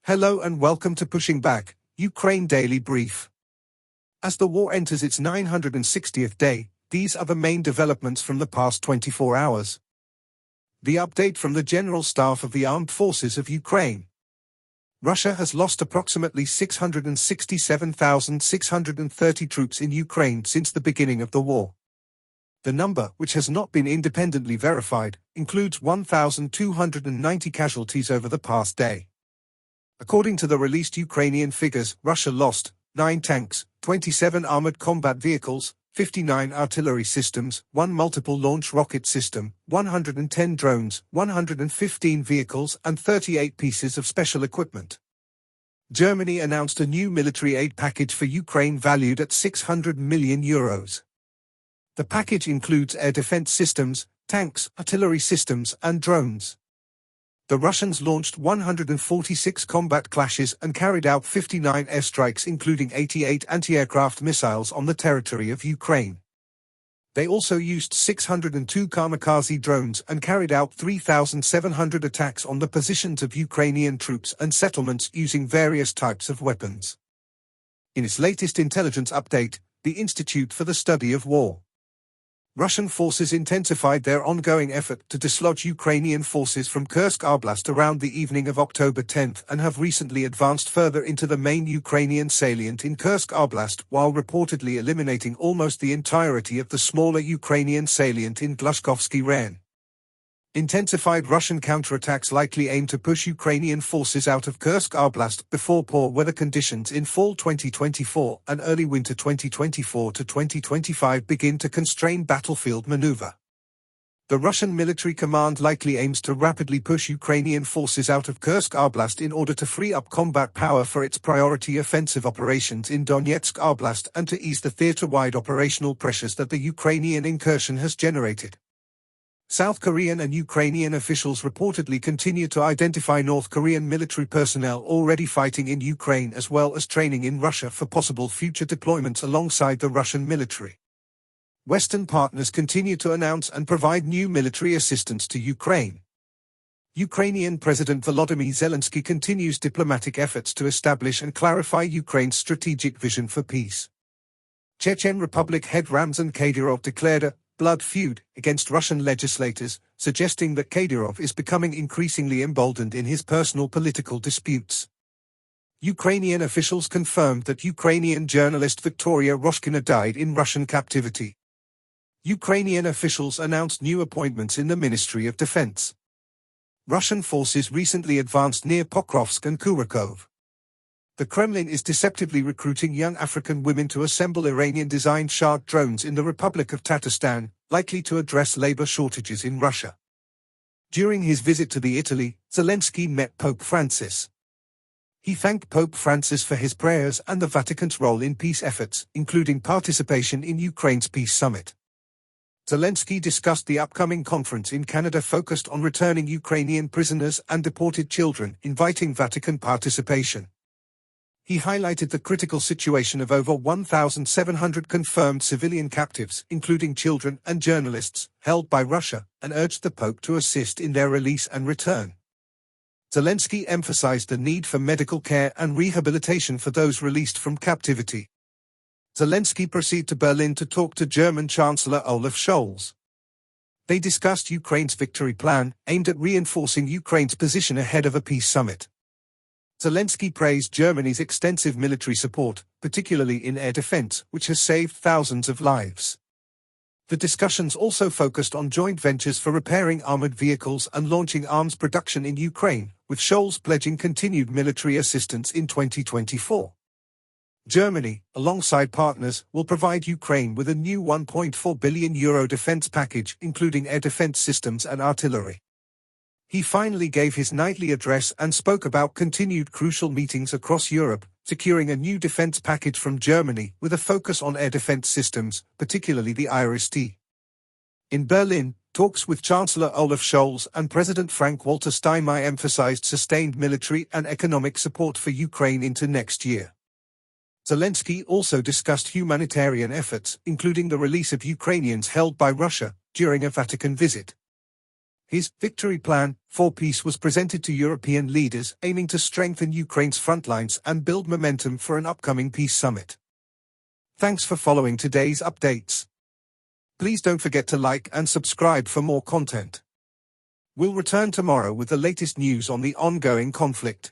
Hello and welcome to Pushing Back, Ukraine Daily Brief. As the war enters its 960th day, these are the main developments from the past 24 hours. The update from the General Staff of the Armed Forces of Ukraine. Russia has lost approximately 667,630 troops in Ukraine since the beginning of the war. The number, which has not been independently verified, includes 1,290 casualties over the past day. According to the released Ukrainian figures, Russia lost 9 tanks, 27 armored combat vehicles, 59 artillery systems, 1 multiple launch rocket system, 110 drones, 115 vehicles and 38 pieces of special equipment. Germany announced a new military aid package for Ukraine valued at €600 million. The package includes air defense systems, tanks, artillery systems and drones. The Russians launched 146 combat clashes and carried out 59 airstrikes, including 88 anti-aircraft missiles on the territory of Ukraine. They also used 602 kamikaze drones and carried out 3,700 attacks on the positions of Ukrainian troops and settlements using various types of weapons. In its latest intelligence update, the Institute for the Study of War, Russian forces intensified their ongoing effort to dislodge Ukrainian forces from Kursk Oblast around the evening of October 10 and have recently advanced further into the main Ukrainian salient in Kursk Oblast, while reportedly eliminating almost the entirety of the smaller Ukrainian salient in Glushkovsky Raion. Intensified Russian counterattacks likely aim to push Ukrainian forces out of Kursk Oblast before poor weather conditions in fall 2024 and early winter 2024 to 2025 begin to constrain battlefield maneuver. The Russian military command likely aims to rapidly push Ukrainian forces out of Kursk Oblast in order to free up combat power for its priority offensive operations in Donetsk Oblast and to ease the theater-wide operational pressures that the Ukrainian incursion has generated. South Korean and Ukrainian officials reportedly continue to identify North Korean military personnel already fighting in Ukraine as well as training in Russia for possible future deployments alongside the Russian military. Western partners continue to announce and provide new military assistance to Ukraine. Ukrainian President Volodymyr Zelensky continues diplomatic efforts to establish and clarify Ukraine's strategic vision for peace. Chechen Republic head Ramzan Kadyrov declared a blood feud against Russian legislators, suggesting that Kadyrov is becoming increasingly emboldened in his personal political disputes. Ukrainian officials confirmed that Ukrainian journalist Victoria Roshkina died in Russian captivity. Ukrainian officials announced new appointments in the Ministry of Defense. Russian forces recently advanced near Pokrovsk and Kurakov. The Kremlin is deceptively recruiting young African women to assemble Iranian-designed Shark drones in the Republic of Tatarstan, likely to address labor shortages in Russia. During his visit to Italy, Zelensky met Pope Francis. He thanked Pope Francis for his prayers and the Vatican's role in peace efforts, including participation in Ukraine's peace summit. Zelensky discussed the upcoming conference in Canada focused on returning Ukrainian prisoners and deported children, inviting Vatican participation. He highlighted the critical situation of over 1,700 confirmed civilian captives, including children and journalists, held by Russia, and urged the Pope to assist in their release and return. Zelensky emphasized the need for medical care and rehabilitation for those released from captivity. Zelensky proceeded to Berlin to talk to German Chancellor Olaf Scholz. They discussed Ukraine's victory plan, aimed at reinforcing Ukraine's position ahead of a peace summit. Zelensky praised Germany's extensive military support, particularly in air defense, which has saved thousands of lives. The discussions also focused on joint ventures for repairing armored vehicles and launching arms production in Ukraine, with Scholz pledging continued military assistance in 2024. Germany, alongside partners, will provide Ukraine with a new €1.4 billion defense package, including air defense systems and artillery. He finally gave his nightly address and spoke about continued crucial meetings across Europe, securing a new defense package from Germany with a focus on air defense systems, particularly the IRIS-T. In Berlin, talks with Chancellor Olaf Scholz and President Frank-Walter Steinmeier emphasized sustained military and economic support for Ukraine into next year. Zelensky also discussed humanitarian efforts, including the release of Ukrainians held by Russia, during a Vatican visit. His victory plan for peace was presented to European leaders, aiming to strengthen Ukraine's front lines and build momentum for an upcoming peace summit. Thanks for following today's updates. Please don't forget to like and subscribe for more content. We'll return tomorrow with the latest news on the ongoing conflict.